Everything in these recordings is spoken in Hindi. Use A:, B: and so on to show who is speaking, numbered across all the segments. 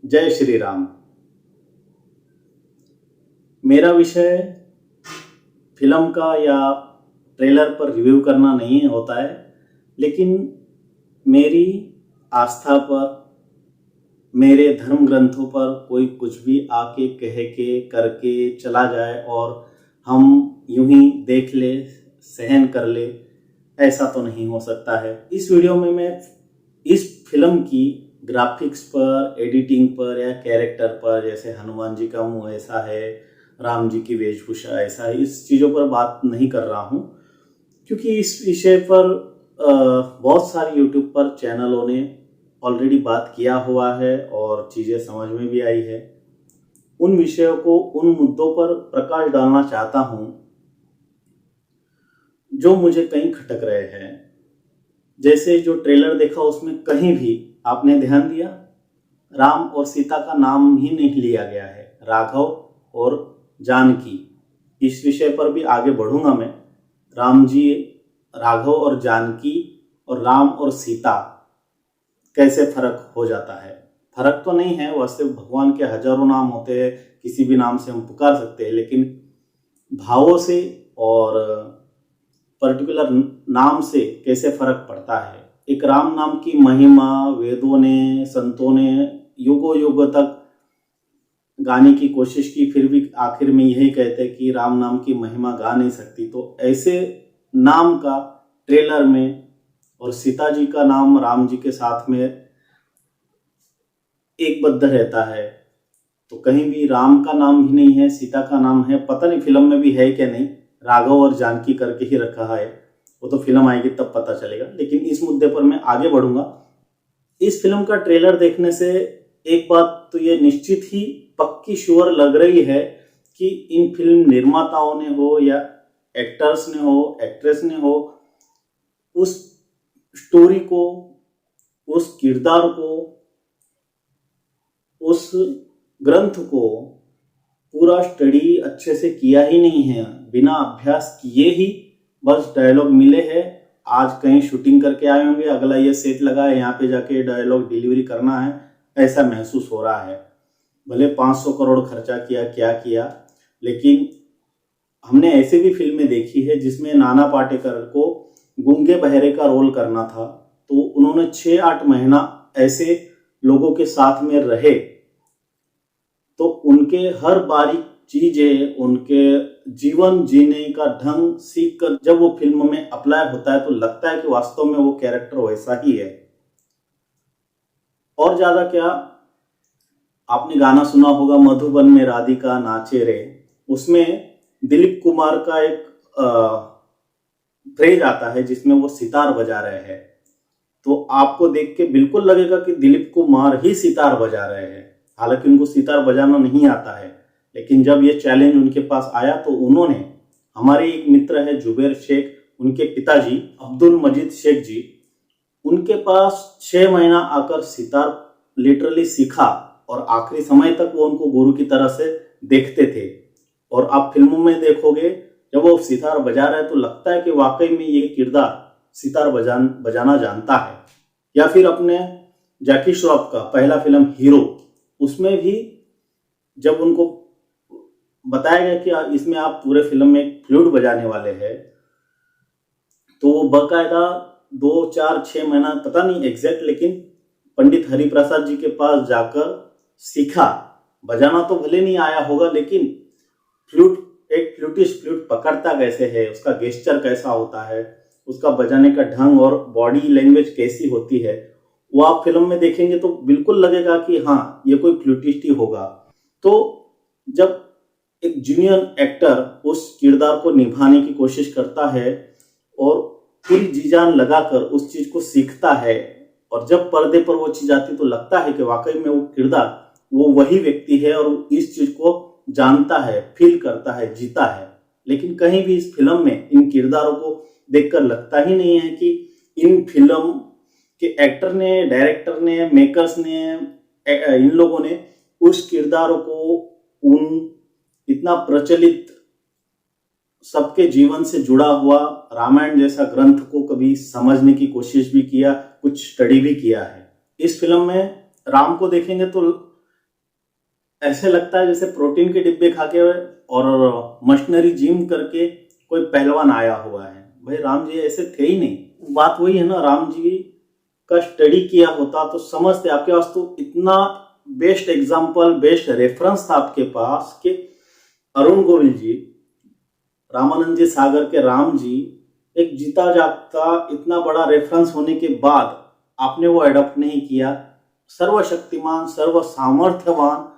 A: जय श्री राम। मेरा विषय फिल्म का या ट्रेलर पर रिव्यू करना नहीं होता है, लेकिन मेरी आस्था पर, मेरे धर्म ग्रंथों पर कोई कुछ भी आके कह के करके चला जाए और हम यूं ही देख ले, सहन कर ले, ऐसा तो नहीं हो सकता है। इस वीडियो में मैं इस फिल्म की ग्राफिक्स पर, एडिटिंग पर या कैरेक्टर पर, जैसे हनुमान जी का मुंह ऐसा है, राम जी की वेशभूषा ऐसा है, इस चीज़ों पर बात नहीं कर रहा हूँ, क्योंकि इस विषय पर बहुत सारे यूट्यूब पर चैनलों ने ऑलरेडी बात किया हुआ है और चीज़ें समझ में भी आई है। उन विषयों को, उन मुद्दों पर प्रकाश डालना चाहता हूँ जो मुझे कहीं खटक रहे हैं। जैसे जो ट्रेलर देखा उसमें कहीं भी आपने ध्यान दिया, राम और सीता का नाम ही नहीं लिया गया है, राघव और जानकी। इस विषय पर भी आगे बढ़ूंगा मैं। राम जी, राघव और जानकी, और राम और सीता कैसे फर्क हो जाता है। फर्क तो नहीं है, वैसे भगवान के हजारों नाम होते हैं, किसी भी नाम से हम पुकार सकते हैं, लेकिन भावों से और पर्टिकुलर नाम से कैसे फर्क पड़ता है। एक राम नाम की महिमा वेदों ने, संतों ने युगों युगों तक गाने की कोशिश की, फिर भी आखिर में यही कहते हैं कि राम नाम की महिमा गा नहीं सकती। तो ऐसे नाम का ट्रेलर में, और सीता जी का नाम राम जी के साथ में एकबद्ध रहता है, तो कहीं भी राम का नाम भी नहीं है, सीता का नाम है। पता नहीं फिल्म में भी है क्या नहीं, राघव और जानकी करके ही रखा है, वो तो फिल्म आएगी तब पता चलेगा। लेकिन इस मुद्दे पर मैं आगे बढ़ूंगा। इस फिल्म का ट्रेलर देखने से एक बात तो ये निश्चित ही पक्की श्योर लग रही है कि इन फिल्म निर्माताओं ने हो या एक्टर्स ने हो, एक्ट्रेस ने हो, उस स्टोरी को, उस किरदार को, उस ग्रंथ को पूरा स्टडी अच्छे से किया ही नहीं है। बिना अभ्यास किए ही बस डायलॉग मिले हैं, आज कहीं शूटिंग करके आए होंगे, अगला ये सेट लगा है, यहाँ पे जाके डायलॉग डिलीवरी करना है, ऐसा महसूस हो रहा है। भले 500 करोड़ खर्चा किया, क्या किया, लेकिन हमने ऐसे भी फिल्में देखी है जिसमें नाना पाटेकर को गूंगे बहरे का रोल करना था, तो उन्होंने 6-8 महीना ऐसे लोगों के साथ में रहे, तो उनके हर बारीक चीजें, उनके जीवन जीने का ढंग सीख कर जब वो फिल्म में अप्लाई होता है तो लगता है कि वास्तव में वो कैरेक्टर वैसा ही है। और ज्यादा क्या, आपने गाना सुना होगा मधुबन में राधिका नाचे रे, उसमें दिलीप कुमार का एक फ्रेज आता है जिसमें वो सितार बजा रहे हैं, तो आपको देख के बिल्कुल लगेगा कि दिलीप कुमार ही सितार बजा रहे हैं। हालांकि उनको सितार बजाना नहीं आता है, लेकिन जब ये चैलेंज उनके पास आया तो उन्होंने, हमारे एक मित्र है जुबैर शेख, उनके पिताजी अब्दुल मजीद शेख जी, उनके पास 6 महीना आकर सितार लिटरली सीखा और आखिरी समय तक वो उनको गुरु की तरह से देखते थे। और आप फिल्मों में देखोगे जब वो सितार बजा रहे हैं तो लगता है कि वाकई में ये किरदार सितार बजाना जानता है। या फिर अपने जैकी श्रॉफ का पहला फिल्म हीरो, उसमें भी जब उनको बताया गया कि इसमें आप पूरे फिल्म में फ्लूट बजाने वाले हैं, तो वो बाकायदा 2-4-6 महीना, पता नहीं एग्जैक्ट, लेकिन पंडित हरिप्रसाद जी के पास जाकर सीखा। बजाना तो भले नहीं आया होगा, लेकिन फ्लूट, एक फ्लूटिस्ट फ्लूट पकड़ता कैसे है, उसका गेस्चर कैसा होता है, उसका बजाने का ढंग और बॉडी लैंग्वेज कैसी होती है, वो आप फिल्म में देखेंगे तो बिल्कुल लगेगा कि हाँ ये कोई फ्लूटिस्ट ही होगा। तो जब एक जूनियर एक्टर उस किरदार को निभाने की कोशिश करता है और पूरी जी जान लगाकर उस चीज को सीखता है, और जब पर्दे पर वो चीज आती तो लगता है कि वाकई में वो किरदार, वो वही व्यक्ति है और इस चीज को जानता है, फील करता है, जीता है। लेकिन कहीं भी इस फिल्म में इन किरदारों को देखकर लगता ही नहीं है कि इन फिल्म के एक्टर ने, डायरेक्टर ने, मेकर्स ने, इन लोगों ने उस किरदारों को उन इतना प्रचलित, सबके जीवन से जुड़ा हुआ रामायण जैसा ग्रंथ को कभी समझने की कोशिश भी किया, कुछ स्टडी भी किया है। इस फिल्म में राम को देखेंगे तो ऐसे लगता है जैसे प्रोटीन के डिब्बे खा के और मशीनरी जिम करके कोई पहलवान आया हुआ है। भाई राम जी ऐसे थे ही नहीं। बात वही है ना, राम जी का स्टडी किया होता तो समझते। आपके पास तो इतना बेस्ट एग्जाम्पल, बेस्ट रेफरेंस था आपके पास कि अरुण गोविल जी, रामानंद जी सागर के राम जी, एक जीता जागता इतना बड़ा रेफरेंस होने के बाद आपने वो एडॉप्ट नहीं किया। सर्वशक्तिमान, सर्व सामर्थ्यवान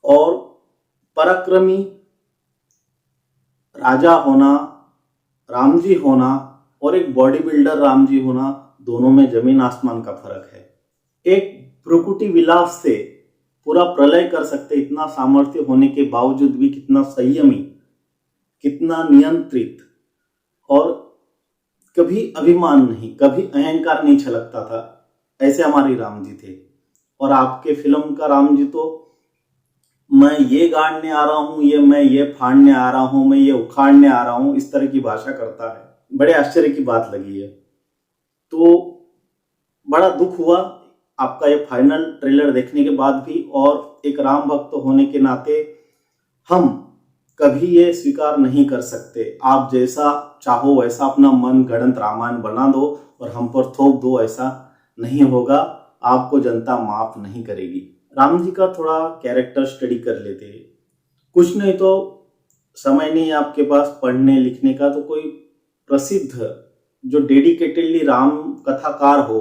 A: और पराक्रमी राजा होना, राम जी होना, और एक बॉडी बिल्डर राम जी होना, दोनों में जमीन आसमान का फर्क है। एक भ्रुकुटी विलास से पूरा प्रलय कर सकते इतना सामर्थ्य होने के बावजूद भी कितना संयमी, कितना नियंत्रित, और कभी अभिमान नहीं, कभी अहंकार नहीं छलकता था, ऐसे हमारे राम जी थे। और आपके फिल्म का राम जी तो मैं ये गाड़ने आ रहा हूँ, मैं ये फाड़ने आ रहा हूँ, मैं ये उखाड़ने आ रहा हूँ, इस तरह की भाषा करता है। बड़े आश्चर्य की बात लगी है। तो बड़ा दुख हुआ आपका ये फाइनल ट्रेलर देखने के बाद भी, और एक राम भक्त होने के नाते हम कभी ये स्वीकार नहीं कर सकते। आप जैसा चाहो वैसा अपना मन गढ़ंत रामायण बना दो और हम पर थोप दो, ऐसा नहीं होगा। आपको जनता माफ नहीं करेगी। राम जी का थोड़ा कैरेक्टर स्टडी कर लेते, कुछ नहीं तो समय नहीं आपके पास पढ़ने लिखने का, तो कोई प्रसिद्ध जो डेडिकेटेडली राम कथाकार हो,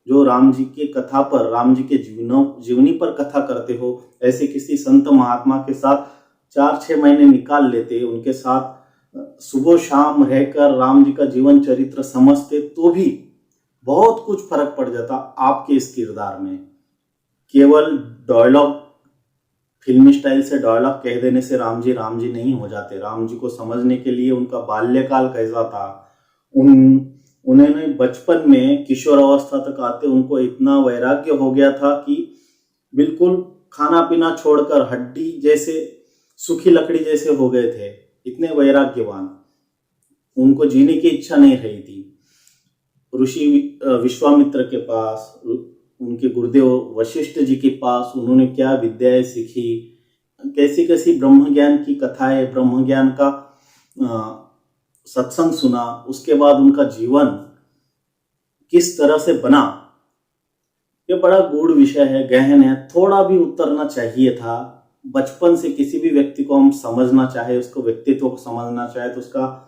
A: जो राम जी के कथा पर, राम जी के जीवनी पर कथा करते हो, ऐसे किसी संत महात्मा के साथ 4-6 महीने निकाल लेते, उनके साथ सुबह शाम रहकर राम जी का जीवन चरित्र समझते, तो भी बहुत कुछ फर्क पड़ जाता आपके इस किरदार में। केवल डायलॉग, फिल्मी स्टाइल से डायलॉग कह देने से राम जी नहीं हो जाते। राम जी को समझने के लिए उनका बाल्यकाल कैसा था, उन्होंने बचपन में किशोर अवस्था तक आते उनको इतना वैराग्य हो गया था कि बिल्कुल खाना पीना छोड़कर हड्डी जैसे, सूखी लकड़ी जैसे हो गए थे, इतने वैराग्यवान। उनको जीने की इच्छा नहीं रही थी। ऋषि विश्वामित्र के पास, उनके गुरुदेव वशिष्ठ जी के पास उन्होंने क्या विद्याएं सीखी, कैसी कैसी ब्रह्म ज्ञान की कथाएं, ब्रह्म ज्ञान का सत्संग सुना, उसके बाद उनका जीवन किस तरह से बना, ये बड़ा गूढ़ विषय है, गहन है, थोड़ा भी उतरना चाहिए था। बचपन से किसी भी व्यक्ति को हम समझना चाहे, उसको व्यक्तित्व को समझना चाहे, तो उसका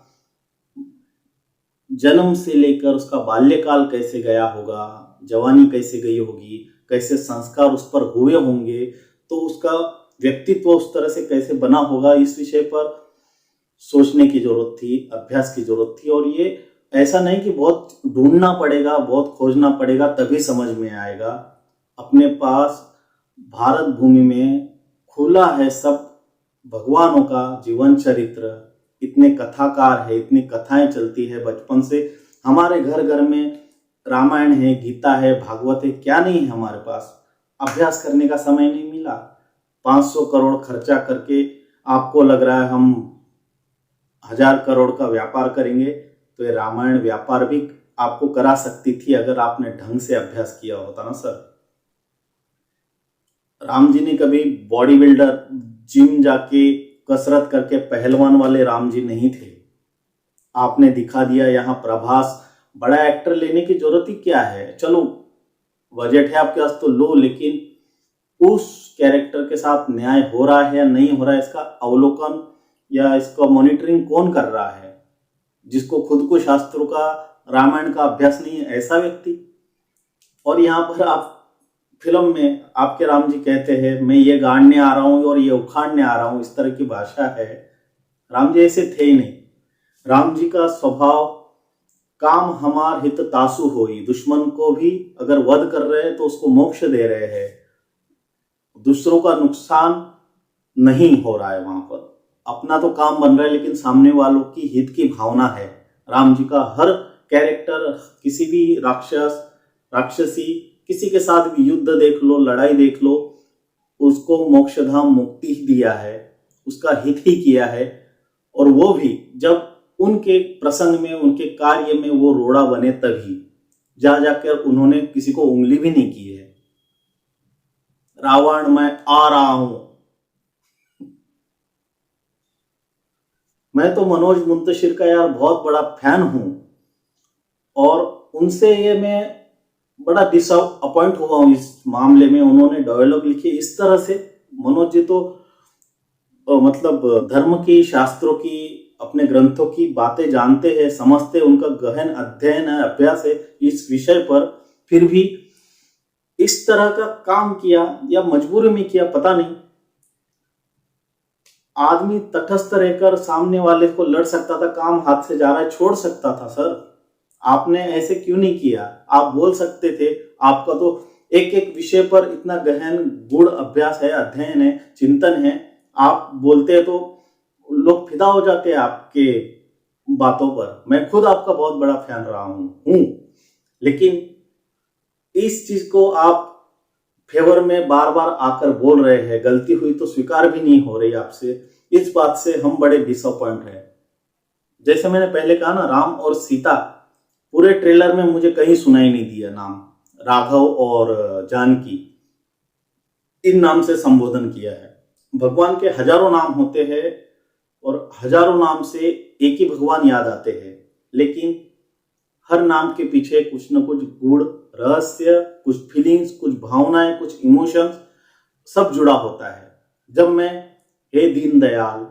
A: जन्म से लेकर उसका बाल्यकाल कैसे गया होगा, जवानी कैसे गई होगी, कैसे संस्कार उस पर हुए होंगे, तो उसका व्यक्तित्व उस तरह से कैसे बना होगा, इस विषय पर सोचने की जरूरत थी, अभ्यास की जरूरत थी। और ये ऐसा नहीं कि बहुत ढूंढना पड़ेगा, बहुत खोजना पड़ेगा तभी समझ में आएगा। अपने पास भारत भूमि में खुला है सब भगवानों का जीवन चरित्र, इतने कथाकार है, इतनी कथाएं चलती है बचपन से। हमारे घर घर में रामायण है, गीता है, भागवत है, क्या नहीं है हमारे पास। अभ्यास करने का समय नहीं मिला। 500 करोड़ खर्चा करके आपको लग रहा है हम 1000 करोड़ का व्यापार करेंगे, तो ये रामायण व्यापार भी आपको करा सकती थी अगर आपने ढंग से अभ्यास किया होता ना सर। राम जी ने कभी बॉडी बिल्डर, जिम जाके कसरत करके पहलवान वाले राम जी नहीं थे। आपने दिखा दिया यहाँ प्रभास। बड़ा एक्टर लेने की जरूरत ही क्या है, चलो बजट है आपके पास तो लो, लेकिन उस कैरेक्टर के साथ न्याय हो रहा है या नहीं हो रहा है, इसका अवलोकन या इसका मॉनिटरिंग कौन कर रहा है? जिसको खुद को शास्त्रों का, रामायण का अभ्यास नहीं है, ऐसा व्यक्ति। और यहाँ पर आप फिल्म में आपके राम जी कहते हैं मैं ये गाड़ने आ रहा हूँ और ये उखाड़ने आ रहा हूँ, इस तरह की भाषा है। राम जी ऐसे थे ही नहीं। राम जी का स्वभाव काम हमार हित तासु होई, दुश्मन को भी अगर वध कर रहे हैं तो उसको मोक्ष दे रहे हैं, दूसरों का नुकसान नहीं हो रहा है। वहां पर अपना तो काम बन रहा है, लेकिन सामने वालों की हित की भावना है। राम जी का हर कैरेक्टर, किसी भी राक्षस, राक्षसी, किसी के साथ भी युद्ध देख लो, लड़ाई देख लो, उसको मोक्षधाम मुक्ति ही दिया है, उसका हित ही किया है। और वो भी जब उनके प्रसंग में, उनके कार्य में वो रोड़ा बने, तभी जा जाकर उन्होंने किसी को उंगली भी नहीं की है। रावण मैं आ रहा हूं, मैं तो मनोज मुंतशिर का यार बहुत बड़ा फैन हूँ, और उनसे ये मैं बड़ा डिसअपॉइंट हुआ हूँ इस मामले में। उन्होंने डायलॉग लिखे इस तरह से। मनोज जी तो मतलब धर्म की, शास्त्रों की, अपने ग्रंथों की बातें जानते हैं, समझते, उनका गहन अध्ययन है, अभ्यास है इस विषय पर, फिर भी इस तरह का काम किया या मजबूरी में किया पता नहीं। आदमी तटस्थ रहकर सामने वाले को लड़ सकता था, काम हाथ से जा रहा है छोड़ सकता था। सर आपने ऐसे क्यों नहीं किया? आप बोल सकते थे, आपका तो एक एक विषय पर इतना गहन गूढ़ अभ्यास है, अध्ययन है, चिंतन है। आप बोलते तो लोग फिदा हो जाते हैं आपके बातों पर। मैं खुद आपका बहुत बड़ा फैन रहा हूं, लेकिन इस चीज को आप फेवर में बार बार आकर बोल रहे हैं। गलती हुई तो स्वीकार भी नहीं हो रही आपसे। इस बात से हम बड़े डिसअपॉइंट हैं। जैसे मैंने पहले कहा ना, राम और सीता पूरे ट्रेलर में मुझे कहीं सुनाई नहीं दिया नाम। राघव और जानकी इन नाम से संबोधन किया है। भगवान के हजारों नाम होते हैं और हजारों नाम से एक ही भगवान याद आते हैं, लेकिन हर नाम के पीछे कुछ न कुछ गूढ़ रहस्य, कुछ फीलिंग्स, कुछ भावनाएं, कुछ इमोशंस सब जुड़ा होता है। जब मैं हे दीनदयाल,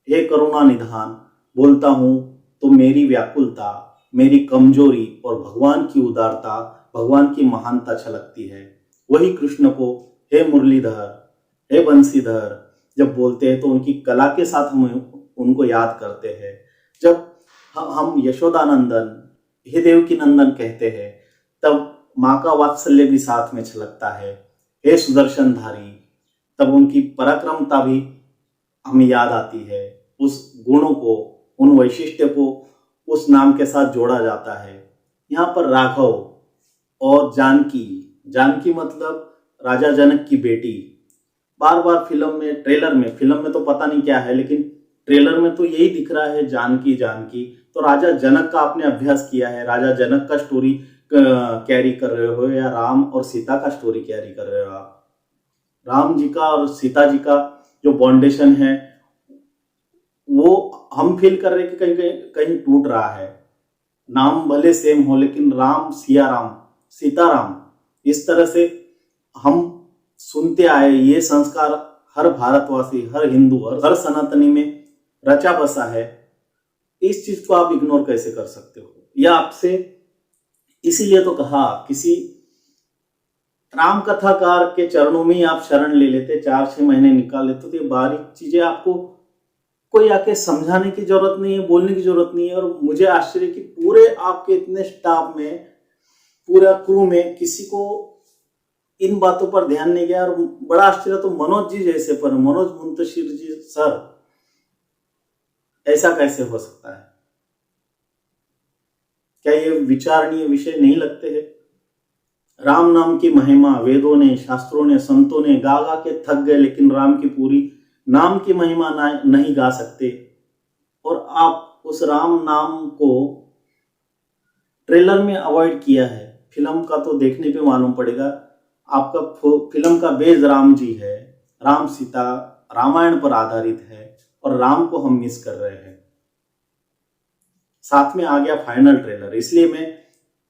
A: हे करुणा निधान बोलता हूं तो मेरी व्याकुलता, मेरी कमजोरी और भगवान की उदारता, भगवान की महानता छलकती है। वही कृष्ण को हे मुरलीधर, हे बंसीधर जब बोलते हैं तो उनकी कला के साथ हम उनको याद करते हैं। जब हम यशोदानंदन, हे देवकी नंदन कहते हैं, तब माँ का वात्सल्य भी साथ में छलकता है। हे सुदर्शनधारी, तब उनकी पराक्रमता भी हमें याद आती है। उस गुणों को, उन वैशिष्ट्य को उस नाम के साथ जोड़ा जाता है। यहाँ पर राघव और जानकी, जानकी मतलब राजा जनक की बेटी। बार बार फिल्म में, ट्रेलर में, फिल्म में तो पता नहीं क्या है, लेकिन ट्रेलर में तो यही दिख रहा है, जानकी जानकी। तो राजा जनक का आपने अभ्यास किया है, राजा जनक का स्टोरी कैरी कर रहे हो, या राम और सीता का स्टोरी कैरी कर रहे हो आप? राम जी का और सीता जी का जो बॉन्डेशन है वो हम फील कर रहे हैं कि कहीं कहीं कहीं टूट रहा है। नाम भले सेम हो, लेकिन राम सिया राम, सीताराम, इस तरह से हम सुनते आए। ये संस्कार हर भारतवासी, हर हिंदू और हर सनातनी में रचा बसा है। इस चीज को आप इग्नोर कैसे कर सकते हो? या आपसे इसीलिए तो कहा, किसी राम कथाकार के चरणों में ही आप शरण ले लेते, 4-6 महीने निकाल लेते, तो ये बारीक चीजें आपको कोई आके समझाने की जरूरत नहीं है, बोलने की जरूरत नहीं है। और मुझे आश्चर्य कि पूरे आपके इतने स्टाफ में, पूरा क्रू में किसी को इन बातों पर ध्यान नहीं गया। और बड़ा आश्चर्य तो मनोज जी जैसे पर, मनोज मुंतशिर जी सर, ऐसा कैसे हो सकता है? क्या ये विचारणीय विषय नहीं लगते हैं? राम नाम की महिमा वेदों ने, शास्त्रों ने, संतों ने गा गा के थक गए, लेकिन राम की पूरी नाम की महिमा नहीं गा सकते। और आप उस राम नाम को ट्रेलर में अवॉइड किया है। फिल्म का तो देखने पे मालूम पड़ेगा। आपका फिल्म का बेस राम जी है, राम सीता रामायण पर आधारित है, और राम को हम मिस कर रहे हैं। साथ में आ गया फाइनल ट्रेलर, इसलिए मैं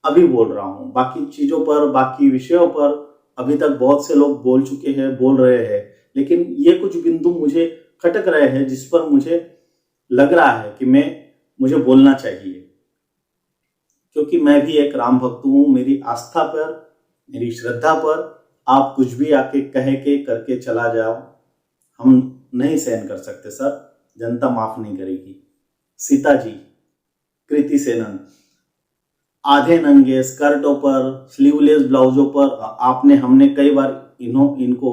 A: अभी बोल रहा हूं। बाकी चीजों पर, बाकी विषयों पर अभी तक बहुत से लोग बोल चुके हैं, बोल रहे हैं, लेकिन ये कुछ बिंदु मुझे खटक रहे हैं जिस पर मुझे लग रहा है कि मुझे बोलना चाहिए। क्योंकि मैं भी एक राम भक्त हूं। मेरी आस्था पर, मेरी श्रद्धा पर आप कुछ भी आके कह के करके चला जाओ, हम नहीं सहन कर सकते सर। जनता माफ नहीं करेगी। सीता जी, कृति सेनन, आधे नंगे स्कर्टों पर, स्लीवलेस ब्लाउजों पर हमने कई बार इनको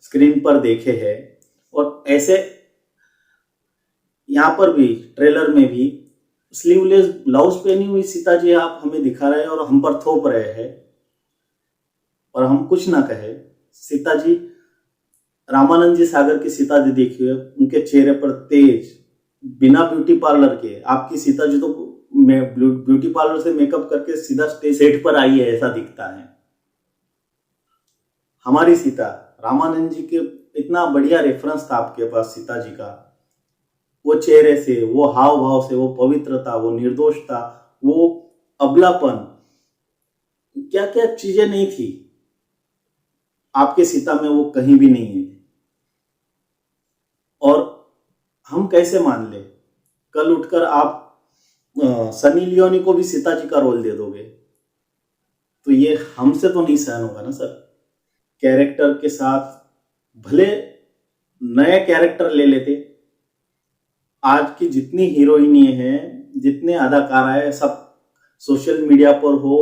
A: स्क्रीन पर देखे हैं। और ऐसे यहाँ पर भी ट्रेलर में भी स्लीवलेस ब्लाउज पहनी हुई सीता जी आप हमें दिखा रहे हैं और हम पर थोप रहे हैं, और हम कुछ ना कहे। सीता जी, रामानंद जी सागर की सीता जी देखिए, उनके चेहरे पर तेज, बिना ब्यूटी पार्लर के। आपकी सीता जी तो ब्यूटी पार्लर से मेकअप करके सीधा स्टेज सेट पर आई है, ऐसा दिखता है। हमारी सीता, रामानंद जी के इतना बढ़िया रेफरेंस था आपके पास सीता जी का, वो चेहरे से, वो हाव भाव से, वो पवित्रता, वो निर्दोषता, वो अबलापन, क्या क्या चीजें नहीं थी आपके सीता में, वो कहीं भी नहीं है। और हम कैसे मान ले, कल उठकर आप सनी लियोनी को भी सीता जी का रोल दे दोगे, तो ये हमसे तो नहीं सहन होगा ना सर। कैरेक्टर के साथ भले नए कैरेक्टर ले लेते, आज की जितनी हीरोइनी हैं, जितने अदाकारा है, सब सोशल मीडिया पर हो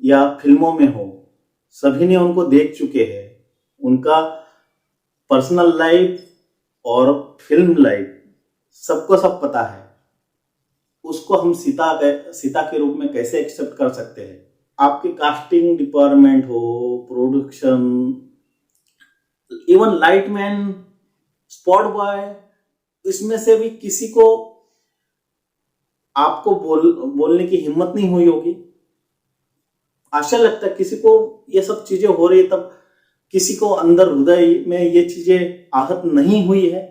A: या फिल्मों में हो, सभी ने उनको देख चुके हैं। उनका पर्सनल लाइफ और फिल्म लाइफ सबको सब पता है। उसको हम सीता के रूप में कैसे एक्सेप्ट कर सकते हैं? आपकी कास्टिंग डिपार्टमेंट हो, production, even lightman, spot boy, इसमें से भी किसी को आपको बोलने की हिम्मत नहीं हुई होगी। आशा लगता है किसी को ये सब चीजें हो रही, तब किसी को अंदर हृदय में ये चीजें आहत नहीं हुई है,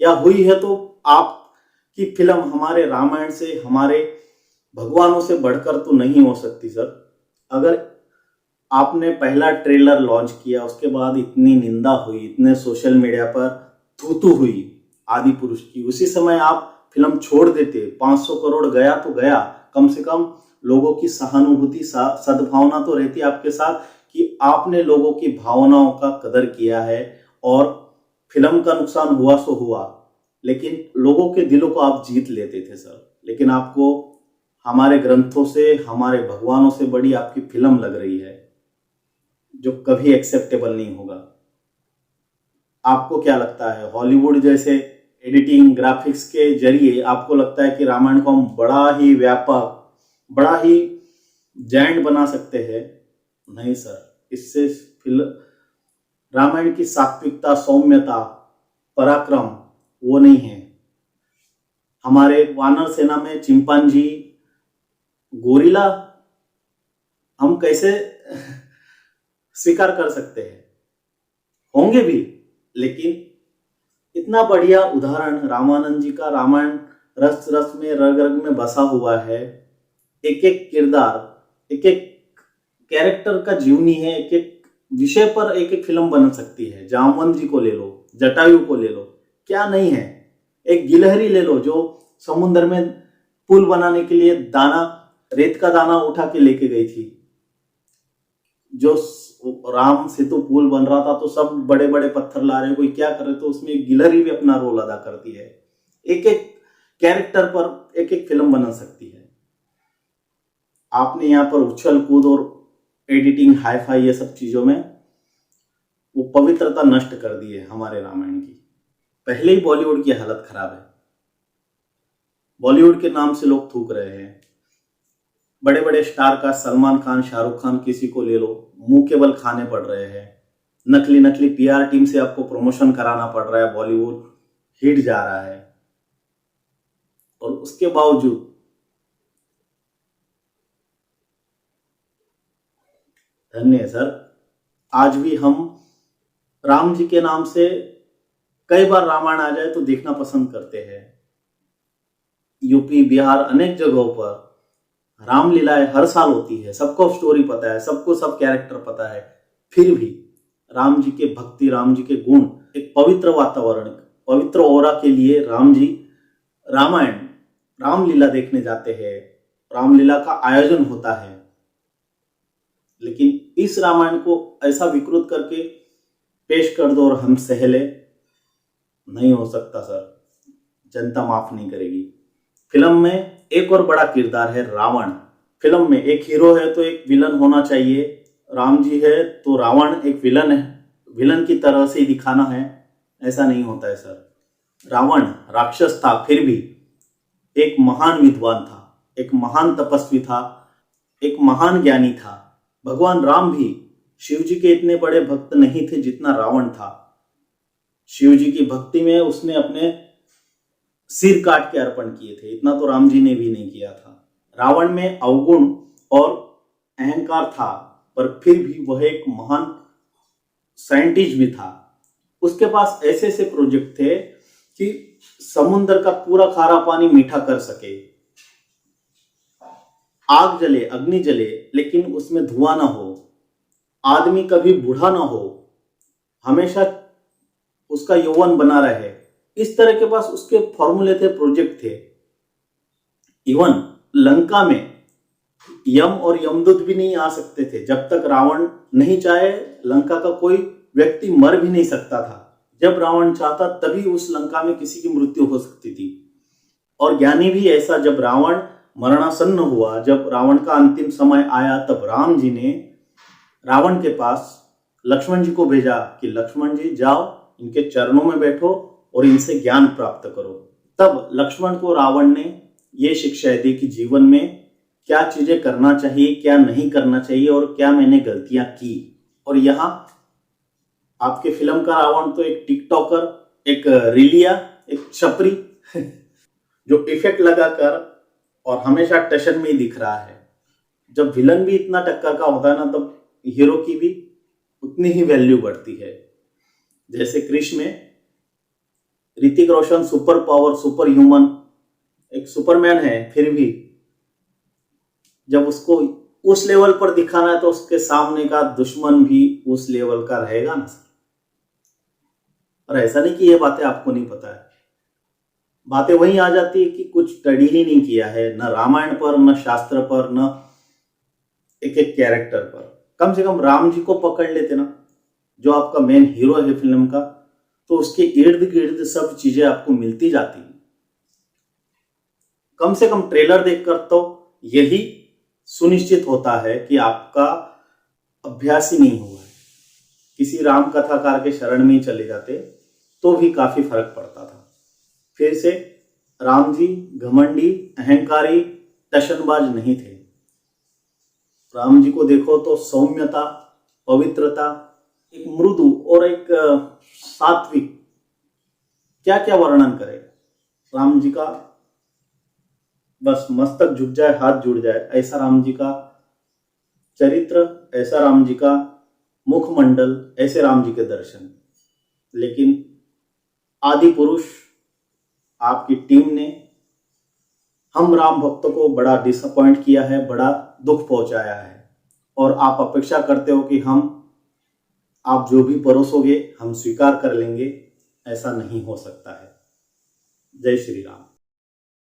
A: या हुई है तो आपकी फिल्म हमारे रामायण से, हमारे भगवानों से बढ़कर तो नहीं हो सकती सर। अगर आपने पहला ट्रेलर लॉन्च किया, उसके बाद इतनी निंदा हुई, इतने सोशल मीडिया पर थू हुई आदि पुरुष की, उसी समय आप फिल्म छोड़ देते, 500 करोड़ गया तो गया, कम से कम लोगों की सहानुभूति, सद्भावना तो रहती आपके साथ कि आपने लोगों की भावनाओं का कदर किया है। और फिल्म का नुकसान हुआ सो हुआ, लेकिन लोगों के दिलों को आप जीत लेते थे सर। लेकिन आपको हमारे ग्रंथों से, हमारे भगवानों से बड़ी आपकी फिल्म लग रही है, जो कभी एक्सेप्टेबल नहीं होगा। आपको क्या लगता है, हॉलीवुड जैसे एडिटिंग, ग्राफिक्स के जरिए आपको लगता है कि रामायण को हम बड़ा ही व्यापक, बड़ा ही जायंट बना सकते हैं? नहीं सर, इससे रामायण की सात्विकता, सौम्यता, पराक्रम वो नहीं है। हमारे वानर सेना में चिंपांजी, गोरिल्ला हम कैसे स्वीकार कर सकते हैं? होंगे भी, लेकिन इतना बढ़िया उदाहरण रामानंद जी का रामायण रस रस में, रग रग में बसा हुआ है। एक एक किरदार, एक एक कैरेक्टर का जीवनी है, एक एक विषय पर एक एक फिल्म बन सकती है। जामवंत जी को ले लो, जटायु को ले लो, क्या नहीं है। एक गिलहरी ले लो जो समुद्र में पुल बनाने के लिए दाना, रेत का दाना उठा के लेके गई थी। जो राम सेतु पुल बन रहा था तो सब बड़े बड़े पत्थर ला रहे, कोई क्या कर रहे, तो उसमें गिलहरी भी अपना रोल अदा करती है। एक एक कैरेक्टर पर एक एक फिल्म बना सकती है। आपने यहाँ पर उछल कूद और एडिटिंग, हाईफाई, ये सब चीजों में वो पवित्रता नष्ट कर दी है हमारे रामायण की। पहले ही बॉलीवुड की हालत खराब है। बॉलीवुड के नाम से लोग थूक रहे हैं। बड़े बड़े स्टार का, सलमान खान, शाहरुख खान, किसी को ले लो, मुंह केवल खाने पड़ रहे हैं। नकली नकली पीआर टीम से आपको प्रमोशन कराना पड़ रहा है, बॉलीवुड हिट जा रहा है। और उसके बावजूद धन्य है सर, आज भी हम राम जी के नाम से कई बार रामायण आ जाए तो देखना पसंद करते हैं। यूपी, बिहार, अनेक जगहों पर रामलीलाएं हर साल होती है, सबको स्टोरी पता है, सबको सब कैरेक्टर पता है, फिर भी राम जी के भक्ति, राम जी के गुण, एक पवित्र वातावरण, पवित्र ओरा के लिए राम जी रामायण, रामलीला देखने जाते हैं, रामलीला का आयोजन होता है। लेकिन इस रामायण को ऐसा विकृत करके पेश कर दो और हम सहले, नहीं हो सकता सर, जनता माफ नहीं करेगी। फिल्म में एक और बड़ा किरदार है रावण। फिल्म में एक हीरो है तो एक विलन होना चाहिए। राम जी है तो रावण एक विलन है, विलन की तरह से ही दिखाना है, ऐसा नहीं होता है सर। रावण राक्षस था, फिर भी एक महान विद्वान था, एक महान तपस्वी था, एक महान ज्ञानी था। भगवान राम भी शिव जी के इतने बड़े भक्त नहीं थे जितना रावण था। शिव जी की भक्ति में उसने अपने सिर काट के अर्पण किए थे, इतना तो राम जी ने भी नहीं किया था। रावण में अवगुण और अहंकार था, पर फिर भी वह एक महान साइंटिस्ट भी था। उसके पास ऐसे ऐसे प्रोजेक्ट थे कि समुद्र का पूरा खारा पानी मीठा कर सके, आग जले, अग्नि जले, लेकिन उसमें धुआं ना हो, आदमी कभी बूढ़ा ना हो, हमेशा उसका यौवन बना रहे, इस तरह के पास उसके फॉर्मूले थे, प्रोजेक्ट थे। इवन लंका में यम और यमदूत भी नहीं आ सकते थे। जब तक रावण नहीं चाहे लंका का कोई व्यक्ति मर भी नहीं सकता था। जब रावण चाहता तभी उस लंका में किसी की मृत्यु हो सकती थी। और ज्ञानी भी ऐसा, जब रावण मरणासन्न हुआ, जब रावण का अंतिम समय आया, तब राम जी ने रावण के पास लक्ष्मण जी को भेजा कि लक्ष्मण जी जाओ, इनके चरणों में बैठो और इनसे ज्ञान प्राप्त करो। तब लक्ष्मण को रावण ने ये शिक्षा दी कि जीवन में क्या चीजें करना चाहिए, क्या नहीं करना चाहिए और क्या मैंने गलतियां की। और यहाँ आपके फिल्म का रावण तो एक टिकटॉकर, एक रीलिया, एक छपरी जो इफेक्ट लगाकर और हमेशा टशन में ही दिख रहा है। जब विलन भी इतना टक्कर का होता है ना, तब हीरो की भी उतनी ही वैल्यू बढ़ती है। जैसे क्रिश में Hrithik Roshan super power, super human, एक सुपरमैन है, फिर भी जब उसको उस लेवल पर दिखाना है तो उसके सामने का दुश्मन भी उस लेवल का रहेगा ना सर। और ऐसा नहीं कि ये बातें आपको नहीं पता है, बातें वहीं आ जाती है कि कुछ स्टडी ही नहीं किया है, न रामायण पर, न शास्त्र पर, न एक एक कैरेक्टर पर। कम से कम राम जी को पकड़ लेते ना, जो आपका मेन हीरो है फिल्म का, तो उसके इर्द गिर्द सब चीजें आपको मिलती जाती। कम से कम ट्रेलर देखकर तो यही सुनिश्चित होता है कि आपका अभ्यास ही नहीं हुआ है। किसी राम कथाकार के शरण में ही चले जाते तो भी काफी फर्क पड़ता था। फिर से राम जी घमंडी, अहंकारी, टशनबाज नहीं थे। राम जी को देखो तो सौम्यता, पवित्रता, एक मृदु और एक सात्विक, क्या क्या वर्णन करे राम जी का। बस मस्तक झुक जाए, हाथ जुड़ जाए, ऐसा राम जी का चरित्र, ऐसा राम जी का मुखमंडल, ऐसे राम जी के दर्शन। लेकिन आदि पुरुष आपकी टीम ने हम राम भक्तों को बड़ा डिसअपॉइंट किया है, बड़ा दुख पहुंचाया है। और आप अपेक्षा करते हो कि आप जो भी परोसोगे हम स्वीकार कर लेंगे, ऐसा नहीं हो सकता है। जय श्री राम।